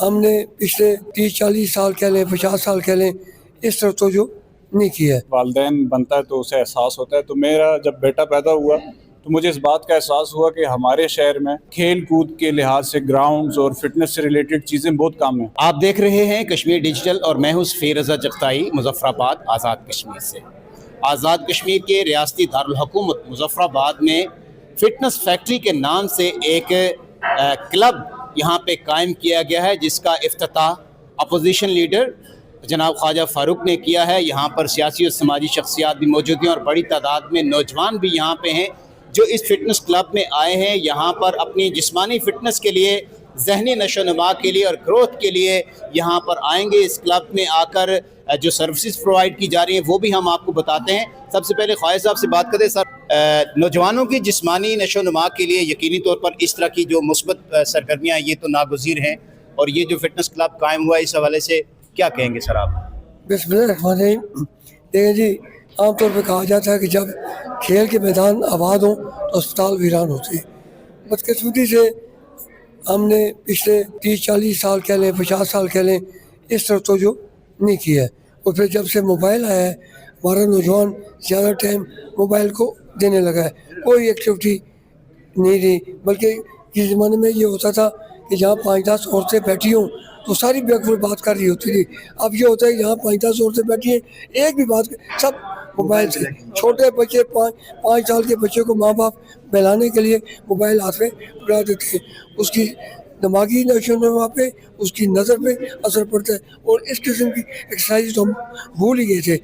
ہم نے پچھلے 30-40 سال کہہ لیں 50 سال کہہ لیں اس طرف توجہ نہیں کی ہے. والدین بنتا ہے تو اسے احساس ہوتا ہے. تو میرا جب بیٹا پیدا ہوا تو مجھے اس بات کا احساس ہوا کہ ہمارے شہر میں کھیل کود کے لحاظ سے گراؤنڈز اور فٹنس سے ریلیٹڈ چیزیں بہت کم ہیں. آپ دیکھ رہے ہیں کشمیر ڈیجیٹل اور میں ہوں سفیر رضا جگتائی مظفر آباد آزاد کشمیر سے. آزاد کشمیر کے ریاستی دارالحکومت مظفر آباد میں فٹنس فیکٹری کے نام سے ایک کلب یہاں پہ قائم کیا گیا ہے جس کا افتتاح اپوزیشن لیڈر جناب خواجہ فاروق نے کیا ہے. یہاں پر سیاسی اور سماجی شخصیات بھی موجود ہیں اور بڑی تعداد میں نوجوان بھی یہاں پہ ہیں جو اس فٹنس کلب میں آئے ہیں. یہاں پر اپنی جسمانی فٹنس کے لیے، ذہنی نشو و نما کے لیے اور گروتھ کے لیے یہاں پر آئیں گے. اس کلب میں آ کر جو سروسز پرووائڈ کی جا رہی ہیں وہ بھی ہم آپ کو بتاتے ہیں. سب سے پہلے خواجہ صاحب سے بات کرتے ہیں. سر، نوجوانوں کی جسمانی نشو و نما کے لیے یقینی طور پر اس طرح کی جو مثبت سرگرمیاں یہ تو ناگزیر ہیں، اور یہ جو فٹنس کلب قائم ہوا ہے اس حوالے سے کیا کہیں گے سر آپ؟ بسم اللہ الرحمن الرحیم. دیکھیں جی، عام طور پہ کہا جاتا ہے کہ جب کھیل کے میدان آباد ہوں تو اسپتال ویران ہوتے ہیں. بدقسمتی سے ہم نے پچھلے 30-40 سال کہہ لیں 50 سال کہہ لیں اس طرف توجہ نہیں کی ہے. اور پھر جب سے موبائل آیا ہے ہمارا نوجوان زیادہ ٹائم موبائل کو دینے لگا ہے. کوئی ایکٹیویٹی نہیں رہی، بلکہ کس زمانے میں یہ ہوتا تھا کہ جہاں 5-10 عورتیں بیٹھی ہوں تو ساری بیک فل بات کر رہی ہوتی تھی. اب یہ ہوتا ہے یہاں 5-10 عورتیں بیٹھی ہیں، ایک بھی بات سب موبائل سے. چھوٹے بچے 5 سال کے بچے کو ماں باپ بہلانے کے لیے موبائل ہاتھ میں پکڑا دیتے ہیں. اس کی دماغی نشو و نما پہ، اس کی نظر پہ اثر پڑتا ہے. اور اس قسم کی ایکسرسائز تو ہم بھول ہی گئے تھے.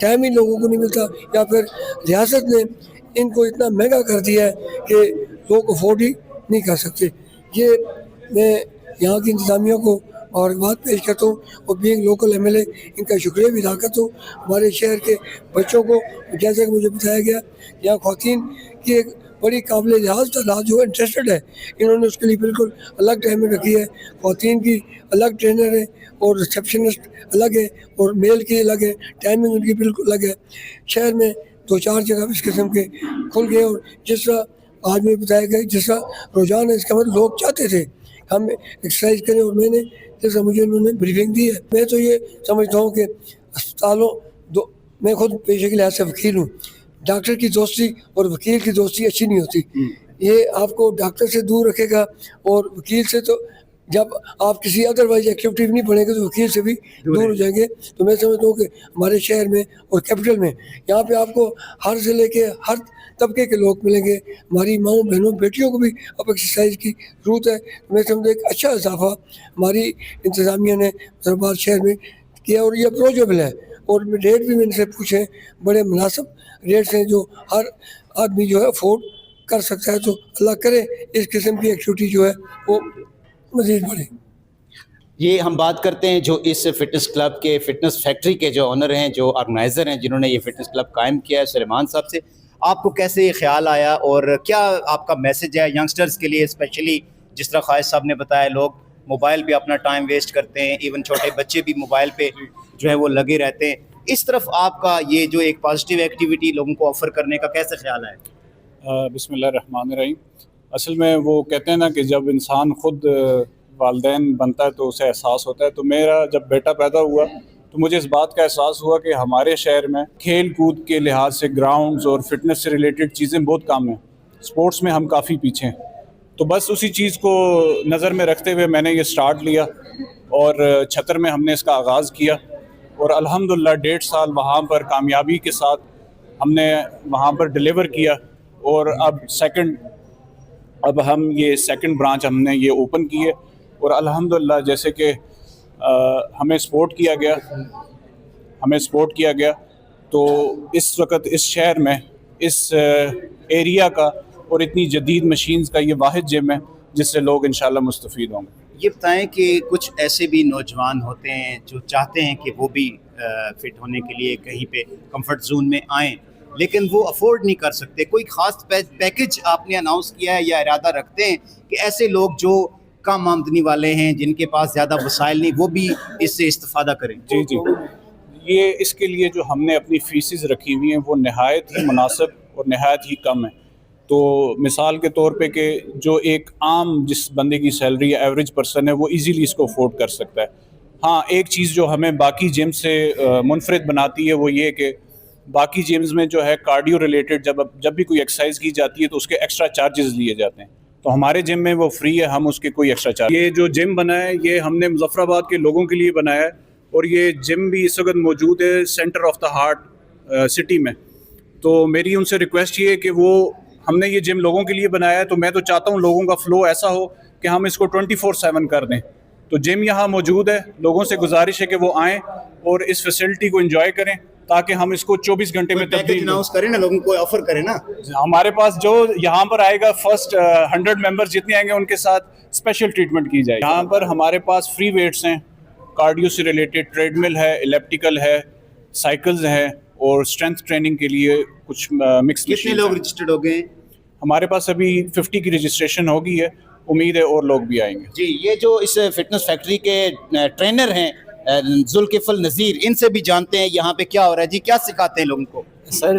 ٹائم ہی لوگوں کو نہیں ملتا، یا پھر ریاست نے ان کو اتنا مہنگا کر دیا ہے کہ لوگ افورڈ ہی نہیں کر سکتے. یہ میں یہاں کی انتظامیہ کو مبارکباد پیش کرتا ہوں اور being local M L A ان کا شکریہ بھی ادا کرتا ہوں. ہمارے شہر کے بچوں کو جیسا کہ مجھے بتایا گیا یہاں خواتین کی ایک بڑی قابل لحاظ تعداد جو انٹرسٹڈ ہے، انہوں نے اس کے لیے بالکل الگ ٹائمنگ رکھی ہے. خواتین کی الگ ٹرینر ہے اور ریسیپشنسٹ الگ ہے اور میل کی الگ ہے. ٹائمنگ ان کی بالکل الگ ہے. شہر میں 2-4 جگہ اس قسم کے کھل گئے. اور جس طرح آج میں بتایا گیا جس طرح رجحان ہے، اس کا مطلب لوگ چاہتے تھے ہم ایکسرسائز کریں. اور میں نے جیسا مجھے انہوں نے بریفنگ دی ہے، میں تو یہ سمجھتا ہوں کہ اسپتالوں میں خود پیشے کے لحاظ سے وکیل ہوں. ڈاکٹر کی دوستی اور وکیل کی دوستی اچھی نہیں ہوتی. یہ آپ کو ڈاکٹر سے دور رکھے گا اور وکیل سے تو جب آپ کسی ادروائز ایکٹیویٹی نہیں پڑھیں گے تو وکیل سے بھی دور ہو جائیں گے. تو میں سمجھتا ہوں کہ ہمارے شہر میں اور کیپٹل میں یہاں پہ آپ کو ہر ضلع کے ہر طبقے کے لوگ ملیں گے. ہماری ماؤں بہنوں بیٹیوں کو بھی اب ایکسرسائز کی ضرورت ہے. میں سمجھتا ایک اچھا اضافہ ہماری انتظامیہ نے حیدرآباد شہر میں کیا اور یہ اپروچیبل ہے. اور ریٹ بھی میں ان سے پوچھیں، بڑے مناسب ریٹس ہیں جو ہر آدمی جو ہے افورڈ کر سکتا ہے. تو اللہ کرے اس قسم کی ایکٹیویٹی جو ہے وہ مزید بڑھے. یہ ہم بات کرتے ہیں جو اس فٹنس کلب کے فٹنس فیکٹری کے جو آنر ہیں، جو آرگنائزر ہیں، جنہوں نے یہ فٹنس کلب قائم کیا ہے، سلیمان صاحب سے آپ کو کیسے یہ خیال آیا اور کیا آپ کا میسج ہے ینگسٹرز کے لیے؟ اسپیشلی جس طرح خواجہ صاحب نے بتایا لوگ موبائل پہ اپنا ٹائم ویسٹ کرتے ہیں، ایون چھوٹے بچے بھی موبائل پہ جو ہے وہ لگے رہتے ہیں. اس طرف آپ کا یہ جو ایک پازیٹیو ایکٹیویٹی لوگوں کو آفر کرنے کا کیسے خیال ہے؟ بسم اللہ الرحمن الرحیم. اصل میں وہ کہتے ہیں نا کہ جب انسان خود والدین بنتا ہے تو اسے احساس ہوتا ہے. تو میرا جب بیٹا پیدا ہوا تو مجھے اس بات کا احساس ہوا کہ ہمارے شہر میں کھیل کود کے لحاظ سے گراؤنڈز اور فٹنس سے ریلیٹڈ چیزیں بہت کم ہیں. سپورٹس میں ہم کافی پیچھے ہیں. تو بس اسی چیز کو نظر میں رکھتے ہوئے میں نے یہ سٹارٹ لیا اور چھتر میں ہم نے اس کا آغاز کیا. اور الحمدللہ 1.5 سال وہاں پر کامیابی کے ساتھ ہم نے وہاں پر ڈیلیور کیا. اور اب ہم یہ سیکنڈ برانچ ہم نے یہ اوپن کی ہے. اور الحمدللہ جیسے کہ ہمیں سپورٹ کیا گیا تو اس وقت اس شہر میں اس ایریا کا اور اتنی جدید مشینز کا یہ واحد جم ہے جس سے لوگ انشاءاللہ مستفید ہوں گے. یہ بتائیں کہ کچھ ایسے بھی نوجوان ہوتے ہیں جو چاہتے ہیں کہ وہ بھی فٹ ہونے کے لیے کہیں پہ کمفرٹ زون میں آئیں، لیکن وہ افورڈ نہیں کر سکتے. کوئی خاص پیکج آپ نے اناؤنس کیا ہے یا ارادہ رکھتے ہیں کہ ایسے لوگ جو کم آمدنی والے ہیں، جن کے پاس زیادہ وسائل نہیں، وہ بھی اس سے استفادہ کریں؟ جی یہ اس کے لیے جو ہم نے اپنی فیسز رکھی ہوئی ہیں وہ نہایت ہی مناسب اور نہایت ہی کم ہیں. تو مثال کے طور پہ کہ جو ایک عام جس بندے کی سیلری یا ایوریج پرسن ہے وہ ایزیلی اس کو افورڈ کر سکتا ہے. ہاں ایک چیز جو ہمیں باقی جم سے منفرد بناتی ہے وہ یہ کہ باقی جمز میں جو ہے کارڈیو ریلیٹڈ جب بھی کوئی ایکسرسائز کی جاتی ہے تو اس کے ایکسٹرا چارجز لیے جاتے ہیں. تو ہمارے جم میں وہ فری ہے, ہم اس کے کوئی ایکسٹرا چارج. یہ جو جم بنا ہے یہ ہم نے مظفر آباد کے لوگوں کے لیے بنایا ہے, اور یہ جم بھی اس وقت موجود ہے centre of the heart city میں. تو میری ان سے ریکویسٹ یہ ہے کہ وہ ہم نے یہ جم لوگوں کے لیے بنایا ہے, تو میں تو چاہتا ہوں لوگوں کا فلو ایسا ہو کہ ہم اس کو 24/7 کر دیں. تو جم یہاں موجود ہے, لوگوں سے گزارش ہے کہ وہ آئیں اور اس فیسلٹی کو انجوائے کریں تاکہ ہم اس کو 24 گھنٹے میں تبدیل اناؤنس کریں نا, لوگوں کو آفر کریں نا. ہمارے پاس جو یہاں پر آئے گا فرسٹ 100 ممبرز جتنے آئیں گے ان کے ساتھ اسپیشل ٹریٹمنٹ کی جائے. یہاں پر ہمارے پاس فری ویٹس ہیں, کارڈیو سے ریلیٹڈ ٹریڈ مل ہے, الیپٹیکل ہے, سائیکلز ہیں, اور اسٹرینتھ ٹریننگ کے لیے کچھ مکس. کتنے لوگ رجسٹرڈ ہو گئے ہیں؟ ہمارے پاس ابھی 50 کی رجسٹریشن ہو گئی ہے, امید ہے اور لوگ بھی آئیں گے. جی, یہ جو اس فٹنس فیکٹری کے ٹرینر ہیں ذوالکفل نذیر, ان سے بھی جانتے ہیں یہاں پہ کیا ہو رہا ہے. جی, کیا سکھاتے ہیں لوگوں کو؟ سر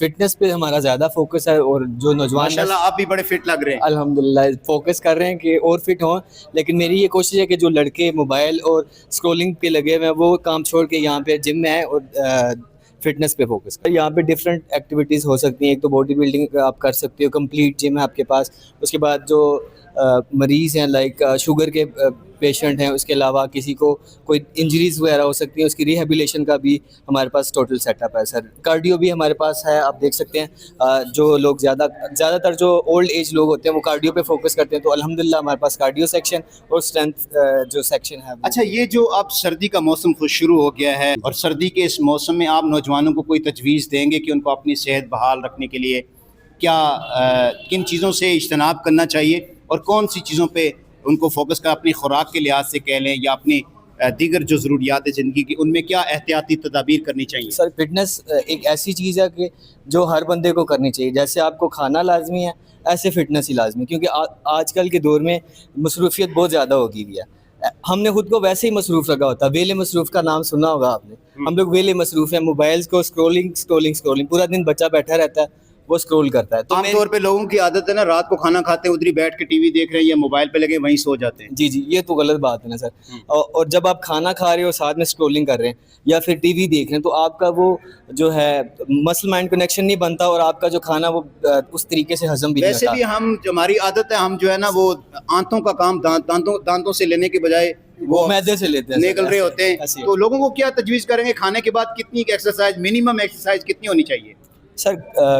فٹنس پہ ہمارا زیادہ فوکس ہے, اور جو نوجوان ماشاءاللہ آپ بھی بڑے فٹ لگ رہے ہیں. الحمدللہ فوکس کر رہے ہیں کہ اور فٹ ہوں, لیکن میری یہ کوشش ہے کہ جو لڑکے موبائل اور اسکرولنگ پہ لگے ہوئے ہیں وہ کام چھوڑ کے یہاں پہ جم میں آئیں اور فٹنس پہ فوکس کریں. یہاں پہ ڈفرینٹ ایکٹیویٹیز ہو سکتی ہیں. ایک تو باڈی بلڈنگ آپ کر سکتے ہو, کمپلیٹ جم ہے آپ کے پاس. اس کے بعد جو مریض ہیں لائک شوگر کے پیشنٹ ہیں, اس کے علاوہ کسی کو کوئی انجریز وغیرہ ہو سکتی ہیں, اس کی ریہیبلیشن کا بھی ہمارے پاس ٹوٹل سیٹ اپ ہے. سر کارڈیو بھی ہمارے پاس ہے, آپ دیکھ سکتے ہیں. جو لوگ زیادہ تر جو اولڈ ایج لوگ ہوتے ہیں وہ کارڈیو پہ فوکس کرتے ہیں, تو الحمدللہ ہمارے پاس کارڈیو سیکشن اور اسٹرینتھ جو سیکشن ہے. اچھا, یہ جو اب سردی کا موسم خود شروع ہو گیا ہے, اور سردی کے اس موسم میں آپ نوجوانوں کو کوئی تجویز دیں گے کہ ان کو اپنی صحت بحال رکھنے کے لیے کیا کن چیزوں سے اجتناب کرنا چاہیے, اور کون سی چیزوں پہ ان کو فوکس کر, اپنی خوراک کے لحاظ سے کہہ لیں یا اپنی دیگر جو ضروریات زندگی کی, ان میں کیا احتیاطی تدابیر کرنی چاہیے؟ سر فٹنس ایک ایسی چیز ہے کہ جو ہر بندے کو کرنی چاہیے. جیسے آپ کو کھانا لازمی ہے ایسے فٹنس ہی لازمی ہے, کیونکہ آج کل کے دور میں مصروفیت بہت زیادہ ہو گئی ہے. ہم نے خود کو ویسے ہی مصروف رکھا ہوتا ہے. ویلے مصروف کا نام سنا ہوگا آپ نے. ہم لوگ ویلے مصروف ہیں, موبائلز کو اسکرولنگ پورا دن بچہ بیٹھا رہتا ہے, وہ اسکرول کرتا ہے. تو عام طور پہ لوگوں کی عادت ہے نا, رات کو کھانا کھاتے ہیں ادھر ہی بیٹھ کے ٹی وی دیکھ رہے ہیں یا موبائل پہ لگے وہیں سو جاتے ہیں. جی, یہ تو غلط بات ہے نا سر. اور جب آپ کھانا کھا رہے ہو ساتھ میں اسکرولنگ کر رہے ہیں یا پھر ٹی وی دیکھ رہے ہیں, تو آپ کا وہ جو ہے مسل مائنڈ کنیکشن نہیں بنتا, اور آپ کا جو کھانا وہ اس طریقے سے ہضم بھی نہیں ہوتا. ویسے بھی ہماری عادت ہے, ہم جو ہے نا وہ آنتوں کا کام دانتوں سے لینے کے بجائے وہ معدے سے لیتے ہیں, نکل رہے ہوتے ہیں. تو لوگوں کو کیا تجویز کریں گے, کھانے کے بعد کتنی ایکسرسائز, منیمم ایکسرسائز کتنی ہونی چاہیے؟ سر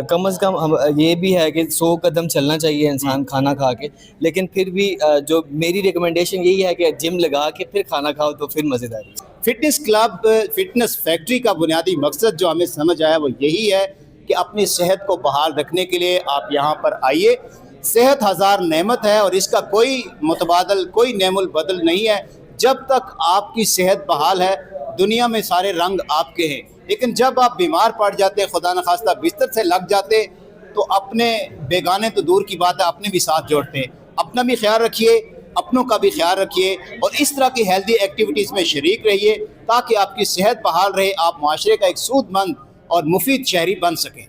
کم از کم یہ بھی ہے کہ 100 قدم چلنا چاہیے انسان کھانا کھا کے. لیکن پھر بھی جو میری ریکمنڈیشن یہی ہے کہ جم لگا کے پھر کھانا کھاؤ تو پھر مزیداری. فٹنس کلب فٹنس فیکٹری کا بنیادی مقصد جو ہمیں سمجھ آیا وہ یہی ہے کہ اپنی صحت کو بحال رکھنے کے لیے آپ یہاں پر آئیے. صحت ہزار نعمت ہے اور اس کا کوئی متبادل, کوئی نعم البدل نہیں ہے. جب تک آپ کی صحت بحال ہے دنیا میں سارے رنگ آپ کے ہیں, لیکن جب آپ بیمار پڑ جاتے ہیں, خدا نخواستہ بستر سے لگ جاتے, تو اپنے بیگانے تو دور کی بات ہے اپنے بھی ساتھ جوڑتے ہیں. اپنا بھی خیال رکھیے, اپنوں کا بھی خیال رکھیے, اور اس طرح کی ہیلدی ایکٹیویٹیز میں شریک رہیے تاکہ آپ کی صحت بحال رہے, آپ معاشرے کا ایک سود مند اور مفید شہری بن سکیں.